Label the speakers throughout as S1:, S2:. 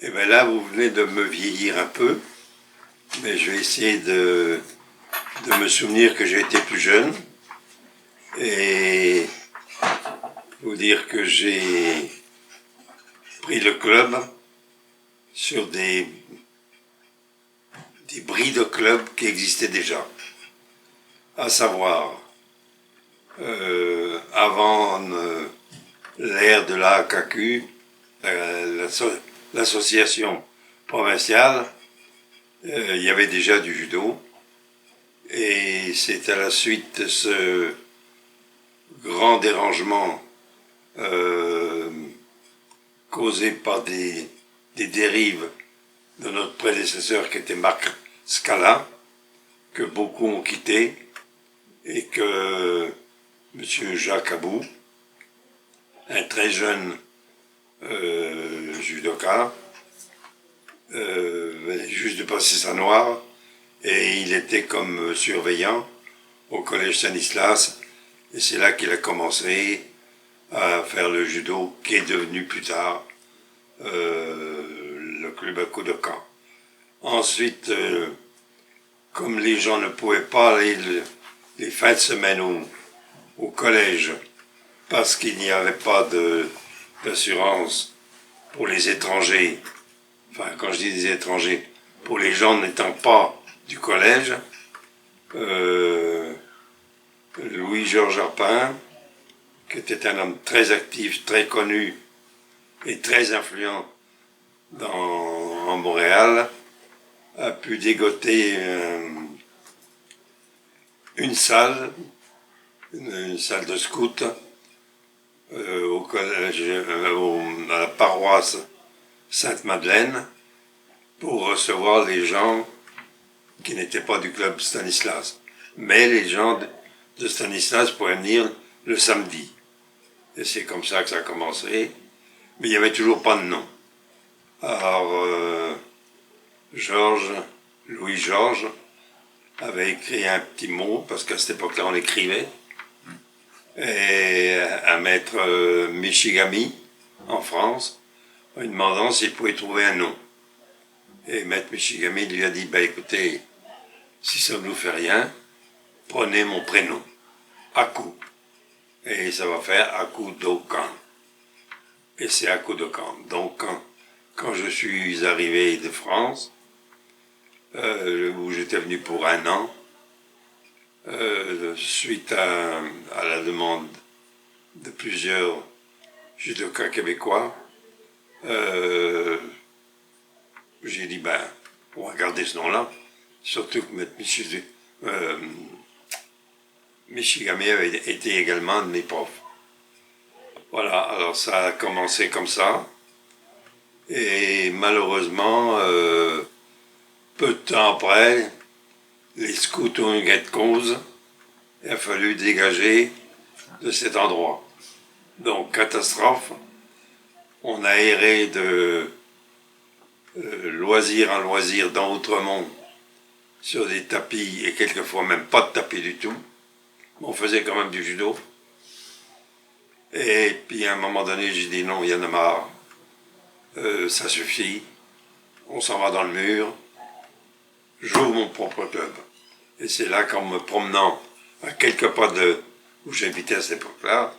S1: Et bien là, vous venez de me vieillir un peu, mais je vais essayer de me souvenir que j'ai été plus jeune et vous dire que j'ai pris le club sur des bris de clubs qui existaient déjà. À savoir, avant l'ère de l'AKQ, l'association provinciale, il y avait déjà du judo. Et c'est à la suite de ce grand dérangement causé par des dérives de notre prédécesseur qui était Marc Scala, que beaucoup ont quitté, et que M. Jacques Abou, un très jeune judoka, venait juste de passer sa noire, et il était comme surveillant au collège Stanislas, et c'est là qu'il a commencé à faire le judo, qui est devenu plus tard le club à Kodokan. Ensuite, comme les gens ne pouvaient pas aller les fins de semaine au collège, parce qu'il n'y avait pas d'assurance pour les étrangers, enfin quand je dis des étrangers, pour les gens n'étant pas du collège, Louis-Georges Arpin, qui était un homme très actif, très connu et très influent en Montréal, a pu dégoter une salle de scout au collège, à la paroisse Sainte-Madeleine, pour recevoir les gens qui n'étaient pas du club Stanislas. Mais les gens de Stanislas pouvaient venir le samedi. Et c'est comme ça que ça a commencé. Mais il n'y avait toujours pas de nom. Alors, Louis-Georges, avait écrit un petit mot, parce qu'à cette époque-là, on écrivait, et à maître Michigami, en France, en lui demandant s'il pouvait trouver un nom. Et maître Michigami lui a dit, écoutez, si ça ne vous fait rien, prenez mon prénom, Aku. Et ça va faire Aku Dokan. Et c'est Aku Dokan. Donc, quand je suis arrivé de France, où j'étais venu pour un an, suite à la demande de plusieurs judokas québécois, j'ai dit, on va garder ce nom-là, surtout que M. Michigami avait été également un de mes profs. Voilà, alors ça a commencé comme ça, et malheureusement, peu de temps après, les scouts ont eu gain de cause, il a fallu dégager de cet endroit. Donc, catastrophe, on a erré de loisir en loisir dans Outremont, sur des tapis, et quelquefois même pas de tapis du tout. On faisait quand même du judo. Et puis à un moment donné, j'ai dit non, il y en a marre, ça suffit, on s'en va dans le mur, j'ouvre mon propre club. Et c'est là qu'en me promenant à quelques pas de où j'habitais à cette époque-là,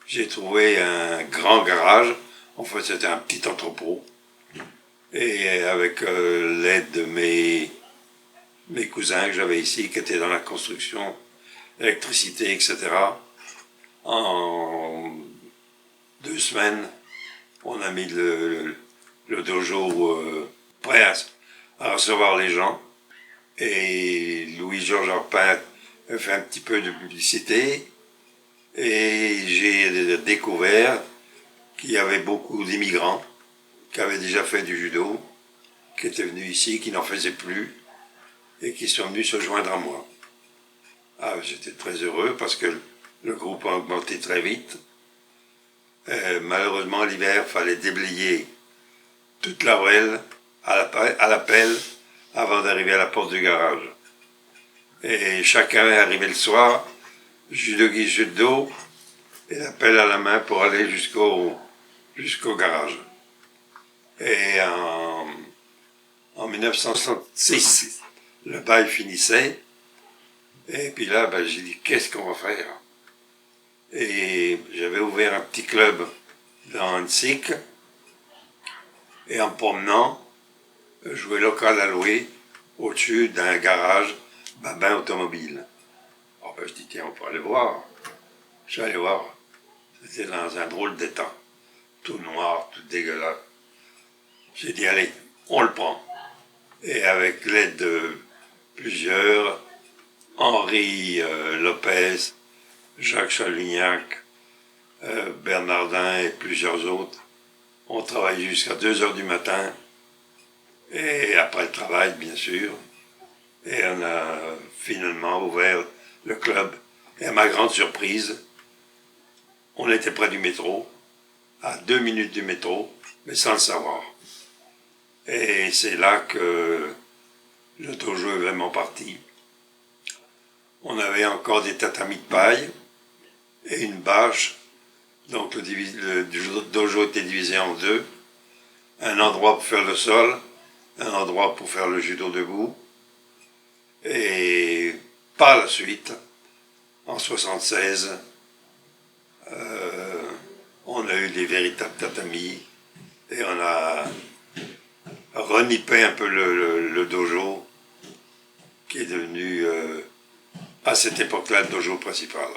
S1: j'ai trouvé un grand garage, en fait c'était un petit entrepôt, et avec l'aide de mes cousins que j'avais ici, qui étaient dans la construction, électricité, etc., en 2 semaines, on a mis le dojo prêt à recevoir les gens. Et Louis-Georges Arpin a fait un petit peu de publicité. Et j'ai découvert qu'il y avait beaucoup d'immigrants qui avaient déjà fait du judo, qui étaient venus ici, qui n'en faisaient plus, et qui sont venus se joindre à moi. Ah, j'étais très heureux parce que le groupe a augmenté très vite. Malheureusement, l'hiver, il fallait déblayer toute la ruelle à la pelle avant d'arriver à la porte du garage. Et chacun est arrivé le soir, judogi judo, et la pelle à la main pour aller jusqu'au garage. Et en 1966, le bail finissait. Et puis là, ben, j'ai dit, qu'est-ce qu'on va faire? Et j'avais ouvert un petit club dans Annecy. Et en me promenant, je jouais local à louer au-dessus d'un garage Babin Automobile. Alors ben, je dis, tiens, on peut aller voir. Je suis allé voir. C'était dans un drôle d'état. Tout noir, tout dégueulasse. J'ai dit, allez, on le prend. Et avec l'aide de plusieurs, Henri Lopez, Jacques Chalignac, Bernardin et plusieurs autres, on travaille jusqu'à 2 heures du matin. Et après le travail, bien sûr. Et on a finalement ouvert le club. Et à ma grande surprise, on était près du métro, à 2 minutes du métro, mais sans le savoir. Et c'est là que le dojo est vraiment parti. On avait encore des tatamis de paille et une bâche. Donc le dojo était divisé en deux. Un endroit pour faire le sol, un endroit pour faire le judo debout. Et par la suite, en 1976, on a eu des véritables tatamis et on a renippé un peu le dojo qui est devenu à cette époque-là le dojo principal.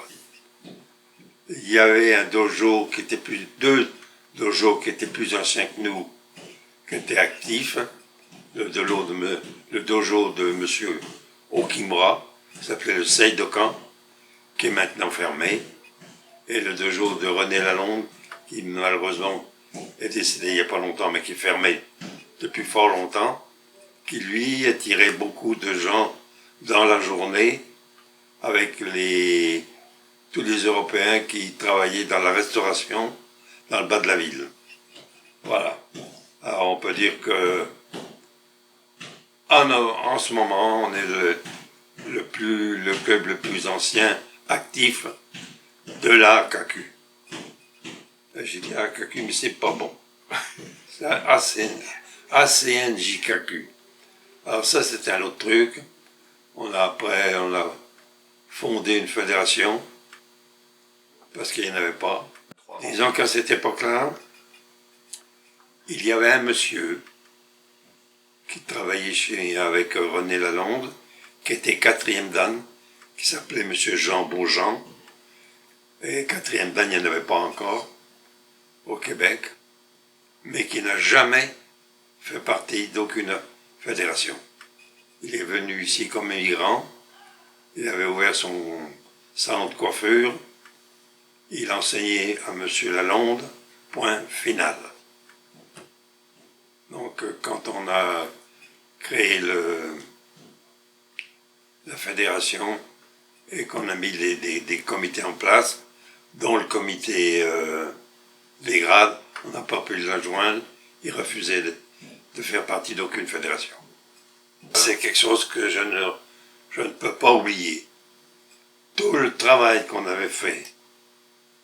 S1: Il y avait un dojo qui était deux dojos qui étaient plus anciens que nous, qui étaient actifs. Le dojo de M. Okimura, qui s'appelait le Seidokan, qui est maintenant fermé, et le dojo de René Lalonde, qui malheureusement est décédé il n'y a pas longtemps, mais qui est fermé depuis fort longtemps, qui lui attirait beaucoup de gens dans la journée, avec tous les Européens qui travaillaient dans la restauration, dans le bas de la ville. Voilà. Alors on peut dire que en ce moment, on est le club le plus ancien actif de la AKQ. J'ai dit AKQ, mais c'est pas bon. C'est ACNJKQ. Alors ça, c'était un autre truc. Après, on a fondé une fédération, parce qu'il n'y en avait pas. Disons qu'à cette époque-là, il y avait un monsieur qui travaillait avec René Lalonde, qui était quatrième dan, qui s'appelait M. Jean Beaujean. Et quatrième dan, il n'y en avait pas encore au Québec, mais qui n'a jamais fait partie d'aucune fédération. Il est venu ici comme immigrant, il avait ouvert son salon de coiffure, il enseignait à M. Lalonde, point final. Donc quand on a créé la fédération et qu'on a mis des comités en place, dont le comité des grades, on n'a pas pu les joindre, ils refusaient de faire partie d'aucune fédération. C'est quelque chose que je ne peux pas oublier. Tout le travail qu'on avait fait,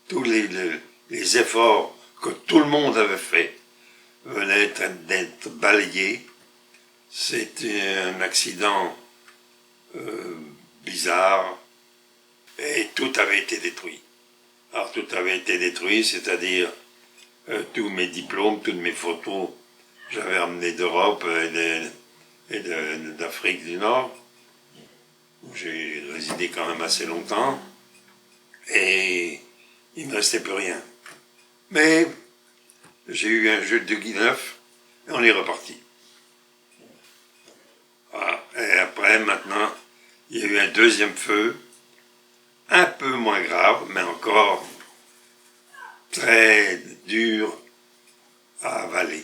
S1: tous les efforts que tout le monde avait fait, venaient d'être balayés. C'était un accident bizarre et tout avait été détruit. Alors tout avait été détruit, c'est-à-dire tous mes diplômes, toutes mes photos, j'avais ramené d'Europe et d'Afrique du Nord, où j'ai résidé quand même assez longtemps, et il ne me restait plus rien. Mais j'ai eu un jeu de neuf et on est reparti. Voilà. Et après, maintenant, il y a eu un deuxième feu, un peu moins grave, mais encore très dur à avaler.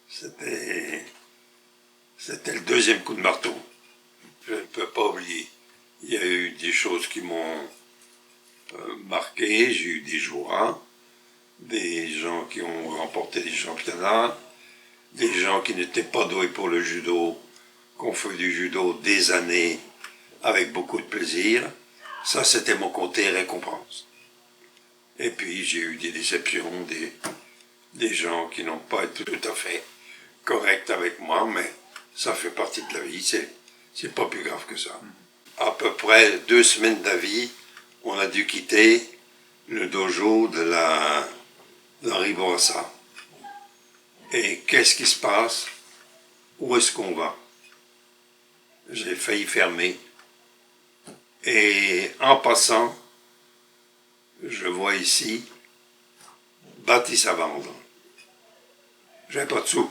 S1: C'était le deuxième coup de marteau. Je ne peux pas oublier. Il y a eu des choses qui m'ont marqué, j'ai eu des joies, des gens qui ont remporté des championnats, des gens qui n'étaient pas doués pour le judo, qui ont fait du judo des années avec beaucoup de plaisir. Ça, c'était mon côté récompense. Et puis, j'ai eu des déceptions, des gens qui n'ont pas été tout à fait corrects avec moi, mais ça fait partie de la vie, c'est pas plus grave que ça. À peu près 2 semaines d'avis, on a dû quitter le dojo d'Henri Bourassa. Et qu'est-ce qui se passe? Où est-ce qu'on va? J'ai failli fermer. Et en passant, je vois ici bâtisse à vendre. J'ai pas de sous.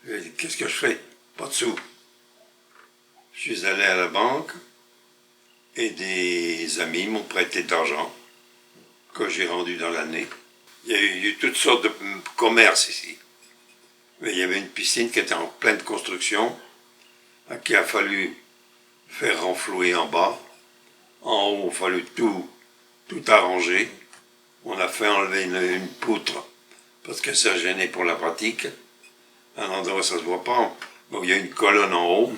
S1: J'ai dit, qu'est-ce que je fais? Pas de sous. Je suis allé à la banque et des amis m'ont prêté de l'argent que j'ai rendu dans l'année. Il y a eu toutes sortes de commerces ici. Mais il y avait une piscine qui était en pleine construction, qu'il a fallu faire renflouer en bas. En haut, il a fallu tout arranger. On a fait enlever une poutre parce que ça gênait pour la pratique. Un endroit où ça ne se voit pas. Donc il y a une colonne en haut,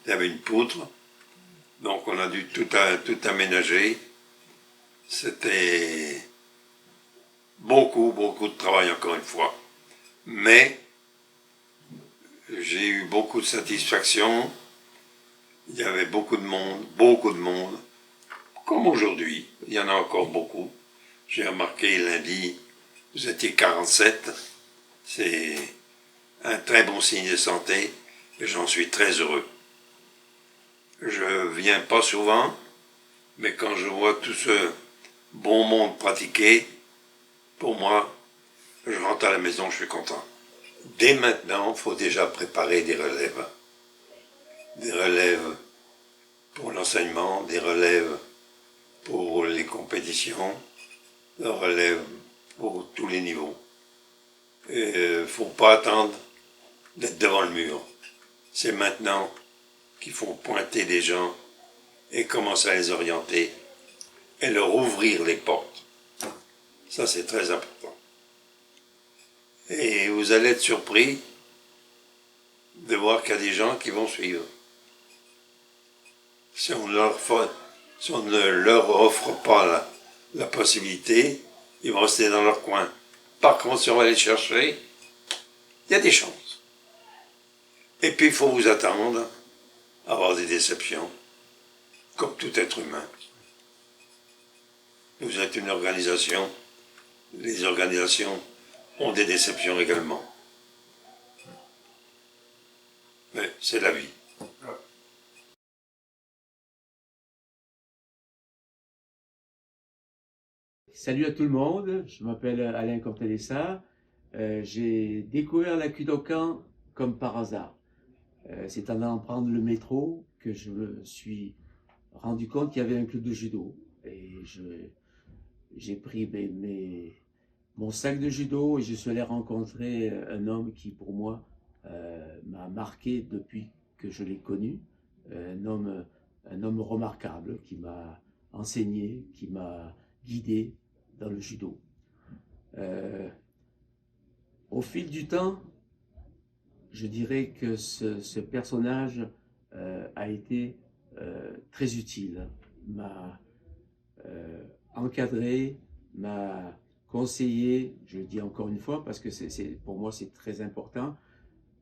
S1: il y avait une poutre. Donc on a dû tout aménager. C'était beaucoup de travail encore une fois. Mais j'ai eu beaucoup de satisfaction. Il y avait beaucoup de monde. Comme aujourd'hui, il y en a encore beaucoup. J'ai remarqué lundi, vous étiez 47. C'est un très bon signe de santé et j'en suis très heureux. Je viens pas souvent, mais quand je vois tout ce bon monde pratiquer, pour moi, je rentre à la maison, je suis content. Dès maintenant, il faut déjà préparer des relèves. Des relèves pour l'enseignement, des relèves pour les compétitions, des relèves pour tous les niveaux. Il ne faut pas attendre d'être devant le mur. C'est maintenant qu'il faut pointer les gens et commencer à les orienter et leur ouvrir les portes. Ça, c'est très important. Et vous allez être surpris de voir qu'il y a des gens qui vont suivre. Si on ne leur offre pas la possibilité, ils vont rester dans leur coin. Par contre, si on va les chercher, il y a des chances. Et puis, il faut vous attendre à avoir des déceptions, comme tout être humain. Vous êtes une organisation, les organisations ont des déceptions également. Mais c'est la vie.
S2: Salut à tout le monde, je m'appelle Alain Cortelessa. J'ai découvert la Kudokan comme par hasard. C'est en allant prendre le métro que je me suis rendu compte qu'il y avait un club de judo. Et j'ai pris mon sac de judo et je suis allé rencontrer un homme qui, pour moi, m'a marqué depuis que je l'ai connu. Un homme remarquable qui m'a enseigné, qui m'a guidé dans le judo. Au fil du temps, je dirais que ce personnage a été très utile, m'a encadré, m'a conseillé, je le dis encore une fois parce que pour moi c'est très important.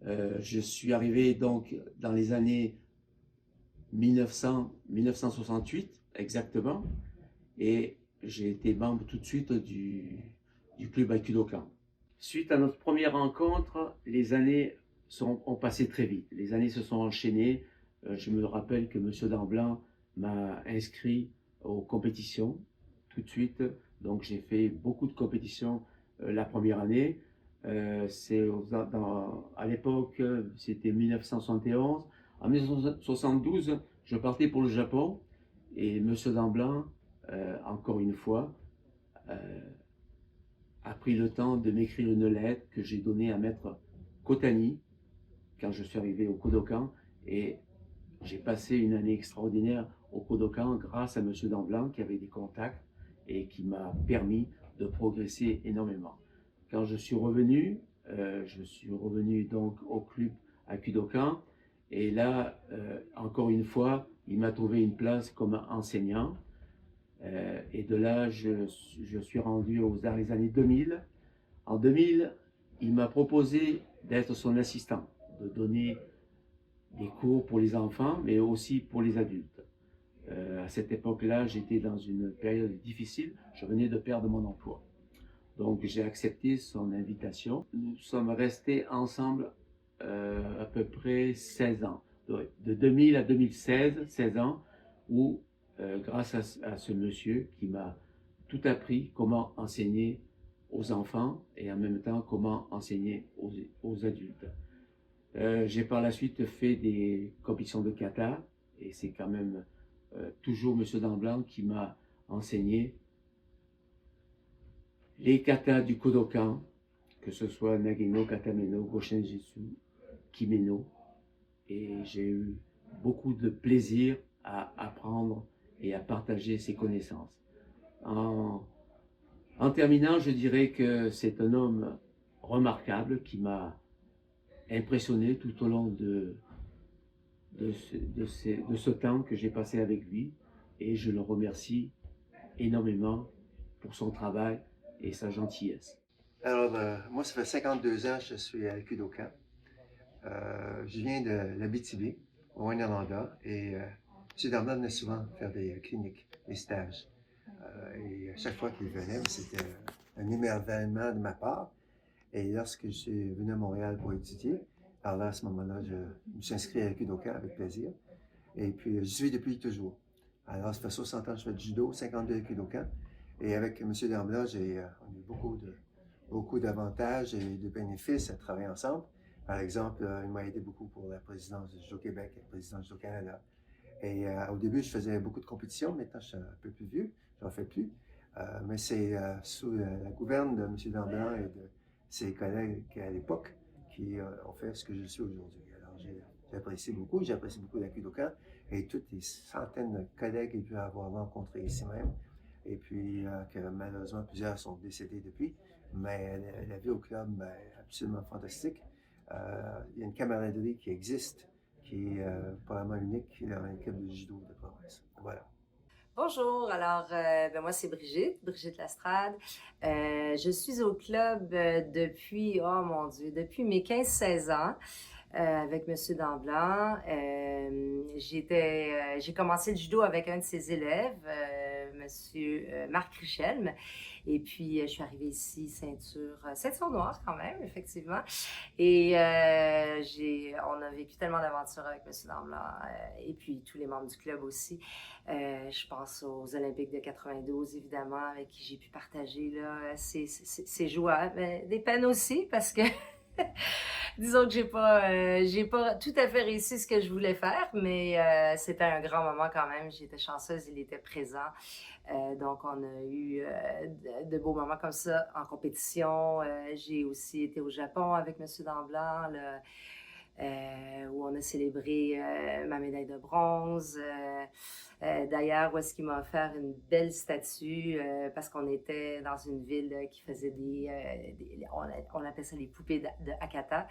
S2: Je suis arrivé donc dans les années 1968 exactement, et j'ai été membre tout de suite du club Aikidokan. Suite à notre première rencontre, les années ont passé très vite. Les années se sont enchaînées. Je me rappelle que M. Damblanc m'a inscrit aux compétitions tout de suite. Donc j'ai fait beaucoup de compétitions la première année. À l'époque, c'était 1971. En 1972, je partais pour le Japon et M. Damblanc, encore une fois, a pris le temps de m'écrire une lettre que j'ai donnée à Maître Kotani quand je suis arrivé au Kodokan, et j'ai passé une année extraordinaire au Kodokan grâce à M. Damblanc qui avait des contacts et qui m'a permis de progresser énormément. Quand je suis revenu donc au club à Kudokan, et là, encore une fois, il m'a trouvé une place comme enseignant. Et de là, je suis rendu dans les années 2000. En 2000, il m'a proposé d'être son assistant, de donner des cours pour les enfants, mais aussi pour les adultes. À cette époque-là, j'étais dans une période difficile, je venais de perdre mon emploi. Donc j'ai accepté son invitation. Nous sommes restés ensemble à peu près 16 ans. De 2000 à 2016, 16 ans, où grâce à ce monsieur qui m'a tout appris, comment enseigner aux enfants et en même temps comment enseigner aux adultes. J'ai par la suite fait des compétitions de kata et c'est quand même toujours monsieur Damblanc qui m'a enseigné les katas du Kodokan, que ce soit Nagino, Katameno, Goshinjitsu, Kimeno. Et j'ai eu beaucoup de plaisir à apprendre et à partager ces connaissances. En terminant, je dirais que c'est un homme remarquable qui m'a impressionné tout au long de ce temps que j'ai passé avec lui. Et je le remercie énormément pour son travail et sa gentillesse.
S3: Alors, moi, ça fait 52 ans que je suis à Kudokan. Je viens de l'Abitibi, au Rwanda, et M. Damblanc venait souvent faire des cliniques, des stages. Et à chaque fois qu'il venait, c'était un émerveillement de ma part. Et lorsque je suis venu à Montréal pour étudier, alors là, à ce moment-là, je me suis inscrit à Kudokan avec plaisir. Et puis, je suis depuis toujours. Alors, ça fait 60 ans que je fais du judo, 52 à Kudokan. Et avec M. Damblanc, on a eu beaucoup d'avantages et de bénéfices à travailler ensemble. Par exemple, il m'a aidé beaucoup pour la présidence du Judo Québec et la présidence du Judo Canada. Et au début, je faisais beaucoup de compétitions. Maintenant, je suis un peu plus vieux. Je n'en fais plus. Mais c'est sous la gouverne de M. Damblanc et de ses collègues à l'époque qui ont fait ce que je suis aujourd'hui. Alors, j'apprécie beaucoup. J'apprécie beaucoup la Kudokan et toutes les centaines de collègues qu'il peut avoir rencontrés ici même. Et puis, que malheureusement, plusieurs sont décédés depuis. Mais la vie au club est absolument fantastique. Il y a une camaraderie qui existe, qui est probablement unique dans l'équipe de judo de province. Voilà.
S4: Bonjour, alors moi c'est Brigitte Lastrade. Je suis au club depuis, oh mon Dieu, depuis mes 15-16 ans. Avec Monsieur Damblanc. J'ai commencé le judo avec un de ses élèves, Monsieur Marc Richelme. Et puis, je suis arrivée ici, ceinture noire quand même, effectivement. Et on a vécu tellement d'aventures avec Monsieur Damblanc et puis tous les membres du club aussi. Je pense aux Olympiques de 92, évidemment, avec qui j'ai pu partager là, ces joies, mais des peines aussi, parce que disons que j'ai pas tout à fait réussi ce que je voulais faire, mais c'était un grand moment quand même. J'étais chanceuse, il était présent. Donc, on a eu de beaux moments comme ça en compétition. J'ai aussi été au Japon avec M. Damblanc, là, où on a célébré ma médaille de bronze. D'ailleurs, où est-ce qu'il m'a offert une belle statue parce qu'on était dans une ville qui faisait on appelle ça les poupées de Hakata,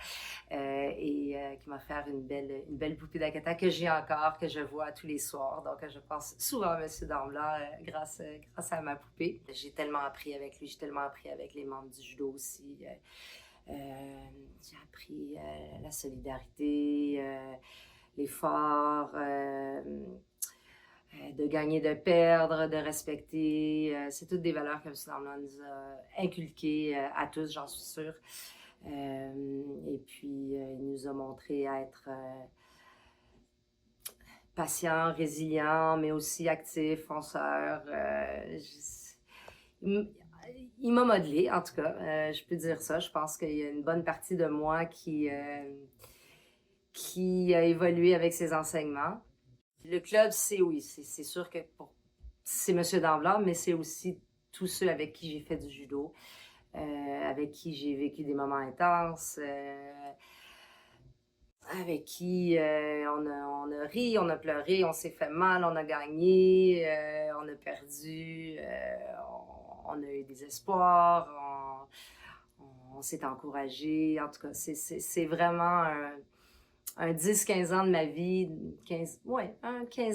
S4: et qui m'a offert une belle poupée d'Akata que j'ai encore, que je vois tous les soirs. Donc, je pense souvent à M. Damblanc grâce à ma poupée. J'ai tellement appris avec lui, j'ai tellement appris avec les membres du judo aussi. J'ai appris la solidarité, l'effort, de gagner, de perdre, de respecter. C'est toutes des valeurs que M. Damblanc nous a inculquées à tous, j'en suis sûre. Et puis, il nous a montré à être patient, résilient, mais aussi actif, fonceur. Il m'a modelé, en tout cas, je peux dire ça. Je pense qu'il y a une bonne partie de moi qui a évolué avec ses enseignements. Le club, c'est sûr que c'est M. Damblanc, mais c'est aussi tous ceux avec qui j'ai fait du judo, avec qui j'ai vécu des moments intenses, avec qui on a ri, on a pleuré, on s'est fait mal, on a gagné, on a perdu, on a eu des espoirs, on s'est encouragé. En tout cas, c'est vraiment un 10-15 ans de ma vie, 15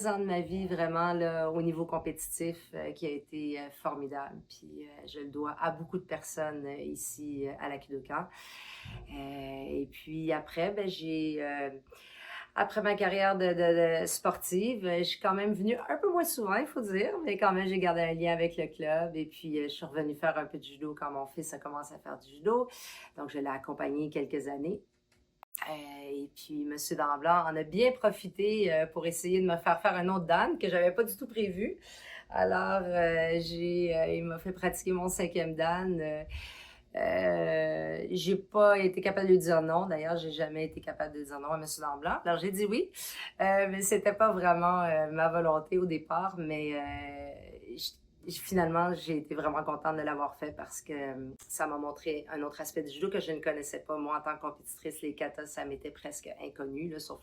S4: ans de ma vie vraiment là, au niveau compétitif qui a été formidable. Puis je le dois à beaucoup de personnes ici à la Kudokan. Et puis après, après ma carrière de sportive, je suis quand même venue un peu moins souvent, il faut dire, mais quand même, j'ai gardé un lien avec le club. Et puis, je suis revenue faire un peu de judo quand mon fils a commencé à faire du judo. Donc, je l'ai accompagné quelques années. Et puis, M. Damblanc en a bien profité pour essayer de me faire faire un autre dan que j'avais pas du tout prévu. Alors, il m'a fait pratiquer mon 5e dan. J'ai pas été capable de dire non. D'ailleurs, j'ai jamais été capable de dire non à M. Damblanc. Alors, j'ai dit oui. Mais c'était pas vraiment ma volonté au départ. Mais finalement, j'ai été vraiment contente de l'avoir fait parce que ça m'a montré un autre aspect du judo que je ne connaissais pas. Moi, en tant que compétitrice, les katas, ça m'était presque inconnu, là, sauf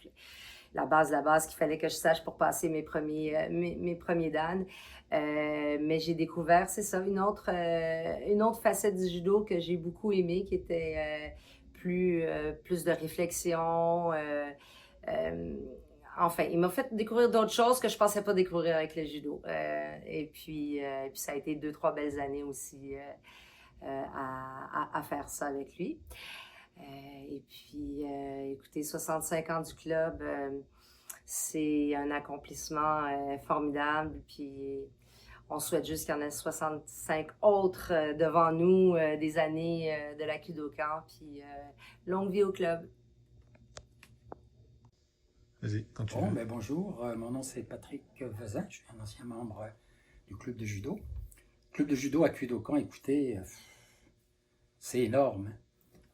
S4: la base qu'il fallait que je sache pour passer mes premiers dan. Mais j'ai découvert, c'est ça, une autre facette du judo que j'ai beaucoup aimée, qui était plus de réflexion. Enfin, il m'a fait découvrir d'autres choses que je pensais pas découvrir avec le judo. Et puis ça a été 2-3 belles années aussi à faire ça avec lui. Et puis, écoutez, 65 ans du club, c'est un accomplissement formidable. Puis, on souhaite juste qu'il y en ait 65 autres devant nous, des années de la Kudokan. Puis, longue vie au club.
S5: Vas-y, quand tu
S6: Bon,
S5: veux.
S6: ben bonjour, mon nom c'est Patrick Vezin, je suis un ancien membre du club de judo. Le club de judo à Kudokan, écoutez, c'est énorme.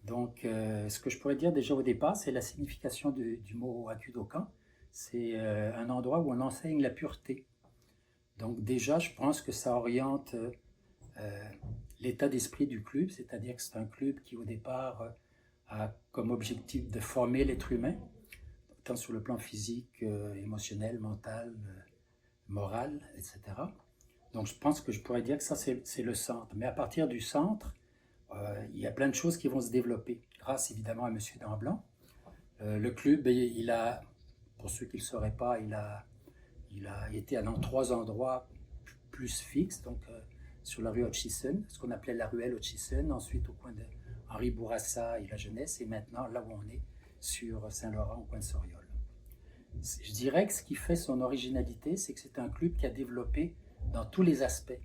S6: Donc, ce que je pourrais dire déjà au départ, c'est la signification du mot Akudokan. C'est un endroit où on enseigne la pureté. Donc déjà, je pense que ça oriente l'état d'esprit du club, c'est-à-dire que c'est un club qui au départ a comme objectif de former l'être humain, tant sur le plan physique, émotionnel, mental, moral, etc. Donc je pense que je pourrais dire que ça c'est le centre. Mais à partir du centre, il y a plein de choses qui vont se développer, grâce évidemment à M. Damblanc. Le club, il a, pour ceux qui ne le sauraient pas, il a été dans 3 endroits plus fixes, donc sur la rue Hutchison, ce qu'on appelait la ruelle Hutchison, ensuite au coin de Henri Bourassa et la Jeunesse, et maintenant là où on est, sur Saint-Laurent, au coin de Soriol. Je dirais que ce qui fait son originalité, c'est que c'est un club qui a développé dans tous les aspects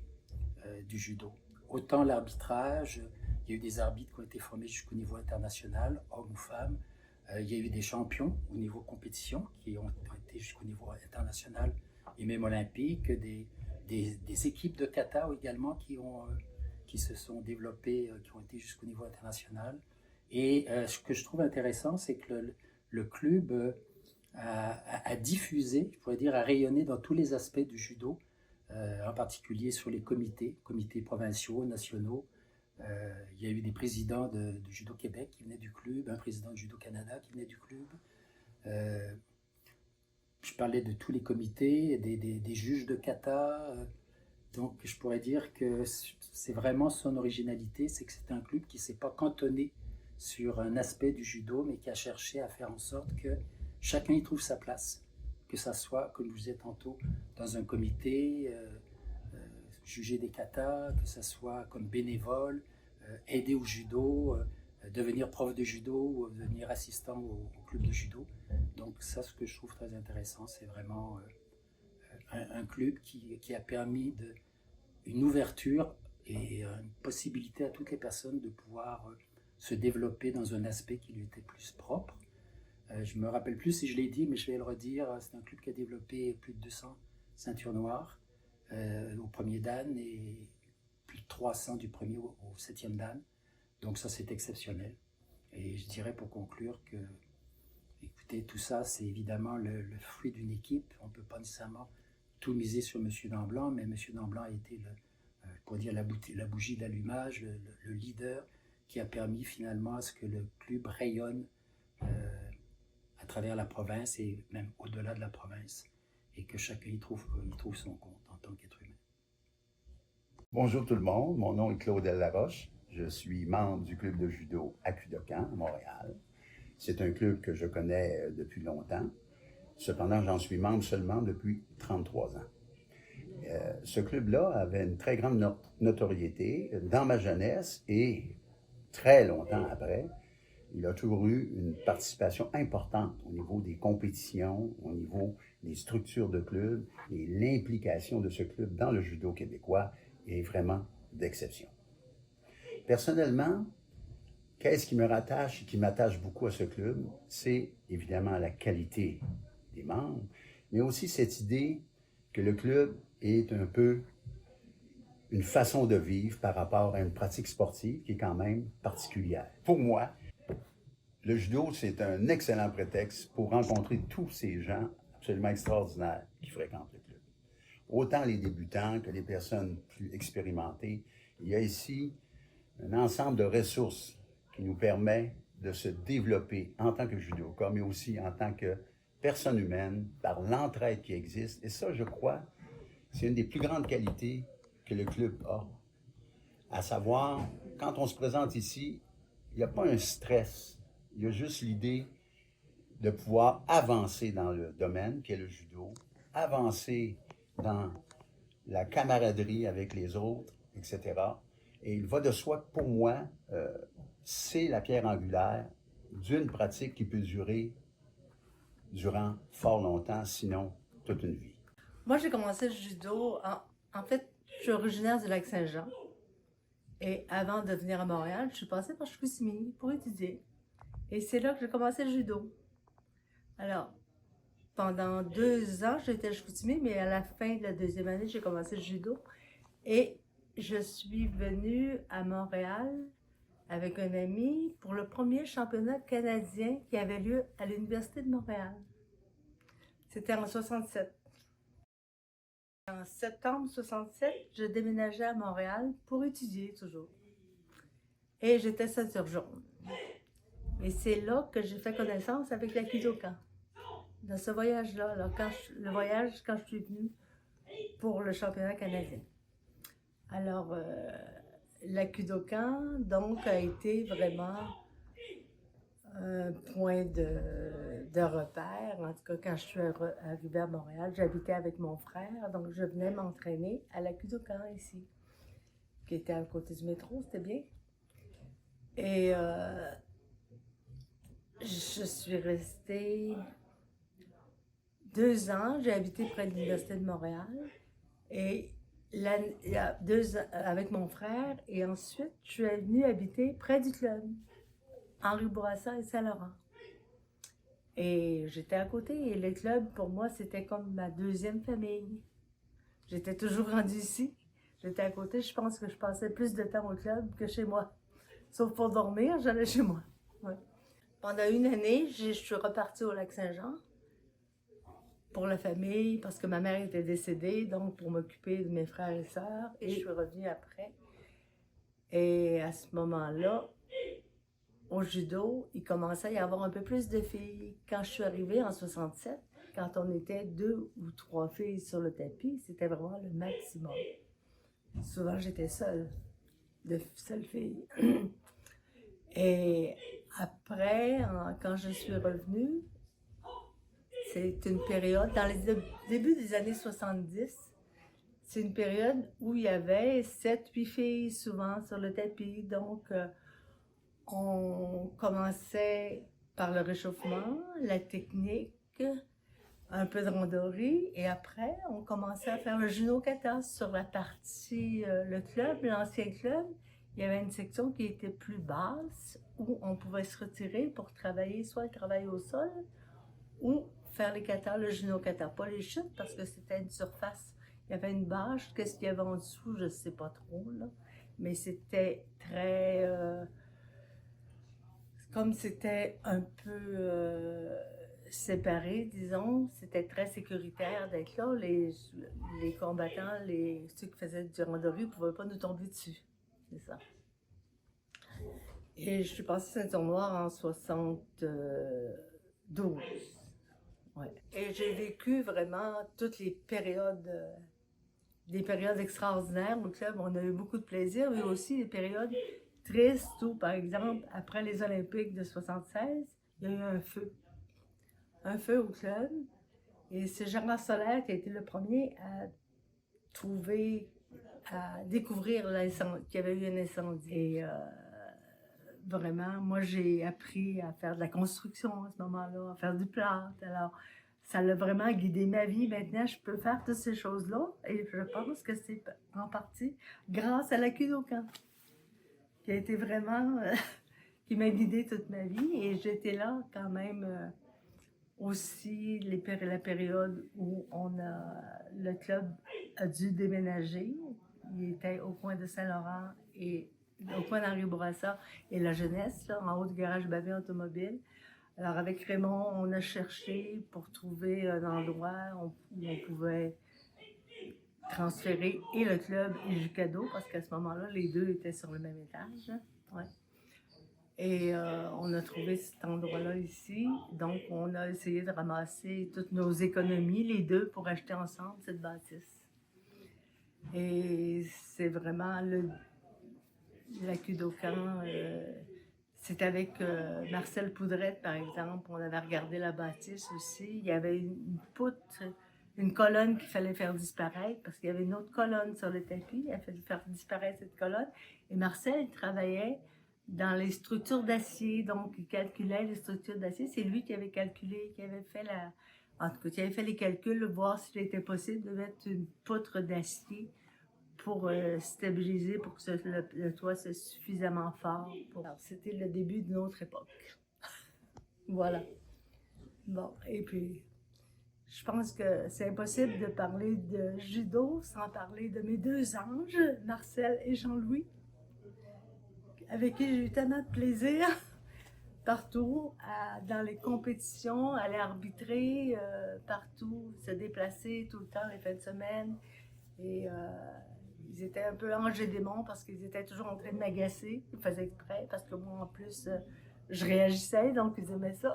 S6: du judo. Autant l'arbitrage, il y a eu des arbitres qui ont été formés jusqu'au niveau international, hommes ou femmes. Il y a eu des champions au niveau compétition qui ont été jusqu'au niveau international et même olympique. Des équipes de kata également qui se sont développées, qui ont été jusqu'au niveau international. Et ce que je trouve intéressant, c'est que le club a diffusé, je pourrais dire, a rayonné dans tous les aspects du judo, en particulier sur les comités provinciaux, nationaux. Il y a eu des présidents de Judo Québec qui venaient du club, un président de Judo Canada qui venait du club. Je parlais de tous les comités, des juges de kata. Donc je pourrais dire que c'est vraiment son originalité, c'est que c'est un club qui ne s'est pas cantonné sur un aspect du judo, mais qui a cherché à faire en sorte que chacun y trouve sa place. Que ça soit, comme je vous disais tantôt, dans un comité, juger des katas, que ça soit comme bénévole, aider au judo, devenir prof de judo ou devenir assistant au club de judo. Donc ça, ce que je trouve très intéressant, c'est vraiment un club qui a permis une ouverture et une possibilité à toutes les personnes de pouvoir se développer dans un aspect qui lui était plus propre. Je me rappelle plus si je l'ai dit, mais je vais le redire, c'est un club qui a développé plus de 200 ceintures noires au premier dan et plus de 300 du premier au 7e dan. Donc ça, c'est exceptionnel. Et je dirais pour conclure que, écoutez, tout ça, c'est évidemment le fruit d'une équipe. On ne peut pas nécessairement tout miser sur M. Damblanc, mais M. Damblanc a été, pour dire la bougie d'allumage, le leader qui a permis finalement à ce que le club rayonne à travers la province et même au-delà de la province, et que chacun y trouve son compte en tant qu'être humain.
S7: Bonjour tout le monde, mon nom est Claudel Laroche. Je suis membre du club de judo à Kudokan, à Montréal. C'est un club que je connais depuis longtemps. Cependant, j'en suis membre seulement depuis 33 ans. Ce club-là avait une très grande notoriété dans ma jeunesse et très longtemps après. Il a toujours eu une participation importante au niveau des compétitions, au niveau des structures de club, et l'implication de ce club dans le judo québécois est vraiment d'exception. Personnellement, qu'est-ce qui me rattache et qui m'attache beaucoup à ce club? C'est évidemment la qualité des membres, mais aussi cette idée que le club est un peu une façon de vivre par rapport à une pratique sportive qui est quand même particulière. Pour moi, le judo, c'est un excellent prétexte pour rencontrer tous ces gens absolument extraordinaires qui fréquentent le club. Autant les débutants que les personnes plus expérimentées. Il y a ici un ensemble de ressources qui nous permet de se développer en tant que judoka, mais aussi en tant que personne humaine, par l'entraide qui existe. Et ça, je crois, c'est une des plus grandes qualités que le club a. À savoir, quand on se présente ici, il n'y a pas un stress. Il y a juste l'idée de pouvoir avancer dans le domaine qui est le judo, avancer dans la camaraderie avec les autres, etc. Et il va de soi que pour moi, c'est la pierre angulaire d'une pratique qui peut durer durant fort longtemps, sinon toute une vie.
S5: Moi, j'ai commencé le judo. En fait, je suis originaire du Lac-Saint-Jean. Et avant de venir à Montréal, je suis passée par Chicoutimi pour étudier. Et c'est là que j'ai commencé le judo. Alors, pendant 2 ans, j'étais à Chicoutimi, mais à la fin de la 2e année, j'ai commencé le judo. Et je suis venue à Montréal avec un ami pour le premier championnat canadien qui avait lieu à l'Université de Montréal. C'était en 67. En septembre 67, je déménageais à Montréal pour étudier toujours. Et j'étais ceinture jaune. Et c'est là que j'ai fait connaissance avec la Kudokan. Dans ce voyage-là, le voyage quand je suis venue pour le championnat canadien. Alors, la Kudokan, donc, a été vraiment un point de repère. En tout cas, quand je suis arrivée à Montréal, j'habitais avec mon frère, donc je venais m'entraîner à la Kudokan ici, qui était à côté du métro, c'était bien. Et je suis restée 2 ans, j'ai habité près de l'Université de Montréal, et il y a 2 ans avec mon frère, et ensuite je suis venue habiter près du club. Henri Bourassa et Saint-Laurent. Et j'étais à côté, et le club, pour moi, c'était comme ma 2e famille. J'étais toujours rendue ici. J'étais à côté, je pense que je passais plus de temps au club que chez moi. Sauf pour dormir, j'allais chez moi. Ouais. Pendant 1 année, je suis repartie au Lac-Saint-Jean pour la famille, parce que ma mère était décédée, donc pour m'occuper de mes frères et sœurs, et je suis revenue après. Et à ce moment-là, au judo, il commençait à y avoir un peu plus de filles. Quand je suis arrivée en 67, quand on était 2 ou 3 filles sur le tapis, c'était vraiment le maximum. Souvent, j'étais seule fille. Et après, quand je suis revenue, c'est une période, dans les débuts des années 70, c'est une période où il y avait 7-8 filles souvent sur le tapis, donc on commençait par le réchauffement, la technique, un peu de randonnerie, et après, on commençait à faire le judo-kata sur la partie, le club, l'ancien club. Il y avait une section qui était plus basse, où on pouvait se retirer pour travailler, soit le travail au sol, ou faire les katas, le judo-kata. Pas les chutes, parce que c'était une surface. Il y avait une bâche, qu'est-ce qu'il y avait en dessous, je ne sais pas trop, là. Mais c'était très... comme c'était un peu séparé, disons, c'était très sécuritaire d'être là. Les combattants, ceux qui faisaient du randonnée ne pouvaient pas nous tomber dessus. C'est ça. Et je suis passée ceinture noire en 72. Ouais. Et j'ai vécu vraiment toutes les périodes, des périodes extraordinaires au club. On a eu beaucoup de plaisir, mais aussi des périodes triste où, par exemple, après les Olympiques de 76, il y a eu un feu au club. Et c'est Gérard Solaire qui a été le premier à découvrir qu'il y avait eu un incendie. Et vraiment, moi, j'ai appris à faire de la construction à ce moment-là, à faire du plâtre. Alors, ça l'a vraiment guidé ma vie. Maintenant, je peux faire toutes ces choses-là. Et je pense que c'est en partie grâce à la Kudokan, qui a été vraiment, qui m'a guidée toute ma vie. Et j'étais là quand même aussi la période où le club a dû déménager. Il était au coin de Saint-Laurent et au coin d'Henri Bourassa et la jeunesse, là, en haut du garage Bavé Automobile. Alors avec Raymond, on a cherché pour trouver un endroit où on pouvait transférer et le club et Jucado, parce qu'à ce moment-là, les deux étaient sur le même étage. Hein. Ouais. Et on a trouvé cet endroit-là ici. Donc, on a essayé de ramasser toutes nos économies, les deux, pour acheter ensemble cette bâtisse. Et c'est vraiment la Kudokan. C'est avec Marcel Poudrette, par exemple. On avait regardé la bâtisse aussi. Il y avait une poutre, une colonne qu'il fallait faire disparaître parce qu'il y avait une autre colonne sur le tapis. Il a fallu faire disparaître cette colonne. Et Marcel travaillait dans les structures d'acier. Donc, il calculait les structures d'acier. C'est lui qui avait calculé, qui avait fait en tout cas, qui avait fait les calculs, voir s'il était possible de mettre une poutre d'acier pour stabiliser, pour que le toit soit suffisamment fort. Alors, c'était le début d'une autre époque. Voilà. Bon, et puis, je pense que c'est impossible de parler de judo sans parler de mes deux anges, Marcel et Jean-Louis, avec qui j'ai eu tellement de plaisir partout, dans les compétitions, aller arbitrer partout, se déplacer tout le temps les fins de semaine. Et ils étaient un peu anges et démons parce qu'ils étaient toujours en train de m'agacer. Ils faisaient exprès parce que moi, en plus, je réagissais, donc ils aimaient ça.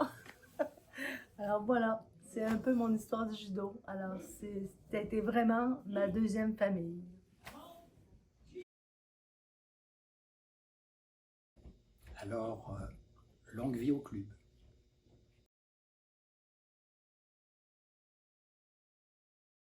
S5: Alors voilà, c'est un peu mon histoire du judo. Alors, c'était vraiment ma deuxième famille.
S6: Alors, longue vie au club.